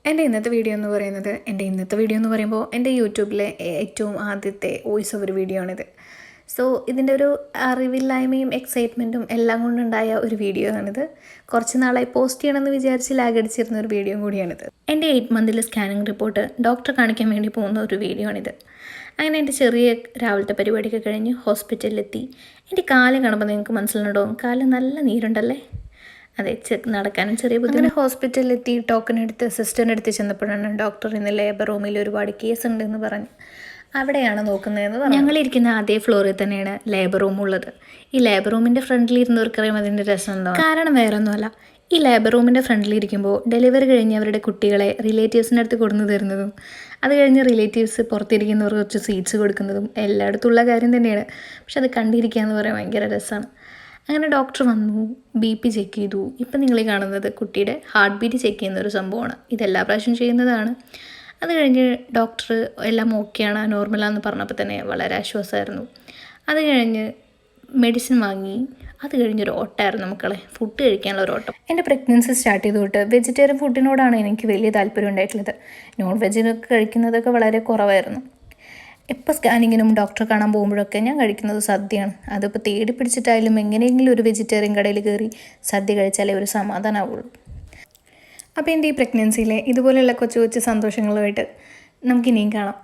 എൻ്റെ ഇന്നത്തെ വീഡിയോ എന്ന് പറയുമ്പോൾ എൻ്റെ യൂട്യൂബിലെ ഏറ്റവും ആദ്യത്തെ വോയിസ് ഓവർ വീഡിയോ ആണിത്. സോ ഇതിൻ്റെ ഒരു അറിവില്ലായ്മയും എക്സൈറ്റ്മെൻറ്റും എല്ലാം കൊണ്ടുണ്ടായ ഒരു വീഡിയോ ആണിത്. കുറച്ച് നാളായി പോസ്റ്റ് ചെയ്യണമെന്ന് വിചാരിച്ച് ലാഗടിച്ചിരുന്ന ഒരു വീഡിയോ കൂടിയാണിത്. എൻ്റെ 8 മന്തിലെ സ്കാനിങ് റിപ്പോർട്ട് ഡോക്ടറെ കാണിക്കാൻ വേണ്ടി പോകുന്ന ഒരു വീഡിയോ ആണിത്. അങ്ങനെ എൻ്റെ ചെറിയ രാവിലത്തെ പരിപാടിയൊക്കെ കഴിഞ്ഞ് ഹോസ്പിറ്റലിലെത്തി. എൻ്റെ കാല് കാണുമ്പോൾ നിങ്ങൾക്ക് മനസ്സിലുണ്ടോ, കാല് നല്ല നീരുണ്ടല്ലേ? അതെ, നടക്കാനും ചെറിയ ബുദ്ധിമുട്ട്. ഹോസ്പിറ്റലിലെത്തി ടോക്കൺ എടുത്ത് സിസ്റ്ററിൻ്റെ അടുത്ത് ചെന്നപ്പോഴാണ് ഡോക്ടർ ഇന്ന് ലേബർ റൂമിൽ ഒരുപാട് കേസ് ഉണ്ടെന്ന് പറഞ്ഞ് അവിടെയാണ് നോക്കുന്നതെന്ന് പറഞ്ഞു. ഞങ്ങളിരിക്കുന്ന അതേ ഫ്ലോറിൽ തന്നെയാണ് ലേബർ റൂം ഉള്ളത്. ഈ ലേബർ റൂമിൻ്റെ ഫ്രണ്ടിലിരുന്നവർക്കറിയാം അതിൻ്റെ രസം എന്തോ. കാരണം വേറെ ഒന്നുമല്ല, ഈ ലേബർ റൂമിൻ്റെ ഫ്രണ്ടിലിരിക്കുമ്പോൾ ഡെലിവറി കഴിഞ്ഞ് അവരുടെ കുട്ടികളെ റിലേറ്റീവ്സിൻ്റെ അടുത്ത് കൊടുന്നു തരുന്നതും അത് കഴിഞ്ഞ് റിലേറ്റീവ്സ് പുറത്തിരിക്കുന്നവർക്ക് കുറച്ച് സ്വീറ്റ്സ് കൊടുക്കുന്നതും എല്ലായിടത്തുള്ള കാര്യം തന്നെയാണ്. പക്ഷെ അത് കണ്ടിരിക്കുക എന്ന് പറയാൻ ഭയങ്കര രസമാണ്. അങ്ങനെ ഡോക്ടർ വന്നു, BP ചെക്ക് ചെയ്തു. ഇപ്പം നിങ്ങൾ കാണുന്നത് കുട്ടിയുടെ ഹാർട്ട് ബീറ്റ് ചെക്ക് ചെയ്യുന്ന ഒരു സംഭവമാണ്. ഇതെല്ലാ പ്രാവശ്യം ചെയ്യുന്നതാണ്. അത് കഴിഞ്ഞ് ഡോക്ടർ എല്ലാം ഓക്കെയാണ്, നോർമലാണെന്ന് പറഞ്ഞപ്പോൾ തന്നെ വളരെ ആശ്വാസമായിരുന്നു. അത് കഴിഞ്ഞ് മെഡിസിൻ വാങ്ങി. അത് കഴിഞ്ഞൊരു ഓട്ടമായിരുന്നു മക്കളെ, ഫുഡ് കഴിക്കാനുള്ള ഒരു ഓട്ടം. എൻ്റെ പ്രഗ്നൻസി സ്റ്റാർട്ട് ചെയ്ത് തൊട്ട് വെജിറ്റേറിയൻ ഫുഡിനോടാണ് എനിക്ക് വലിയ താല്പര്യം ഉണ്ടായിട്ടുള്ളത്. നോൺ വെജിനൊക്കെ കഴിക്കുന്നതൊക്കെ വളരെ കുറവായിരുന്നു. ഇപ്പോൾ സ്കാനിങ്ങിനും ഡോക്ടറെ കാണാൻ പോകുമ്പോഴൊക്കെ ഞാൻ കഴിക്കുന്നത് സദ്യയാണ്. അതിപ്പോൾ തേടി പിടിച്ചിട്ടായാലും എങ്ങനെയെങ്കിലും ഒരു വെജിറ്റേറിയൻ കടയിൽ കയറി സദ്യ കഴിച്ചാലേ ഒരു സമാധാനമാവുള്ളൂ. അപ്പോൾ എൻ്റെ ഈ പ്രഗ്നൻസിയിലെ ഇതുപോലെയുള്ള കൊച്ചു കൊച്ചു സന്തോഷങ്ങളുമായിട്ട് നമുക്കിനിയും കാണാം.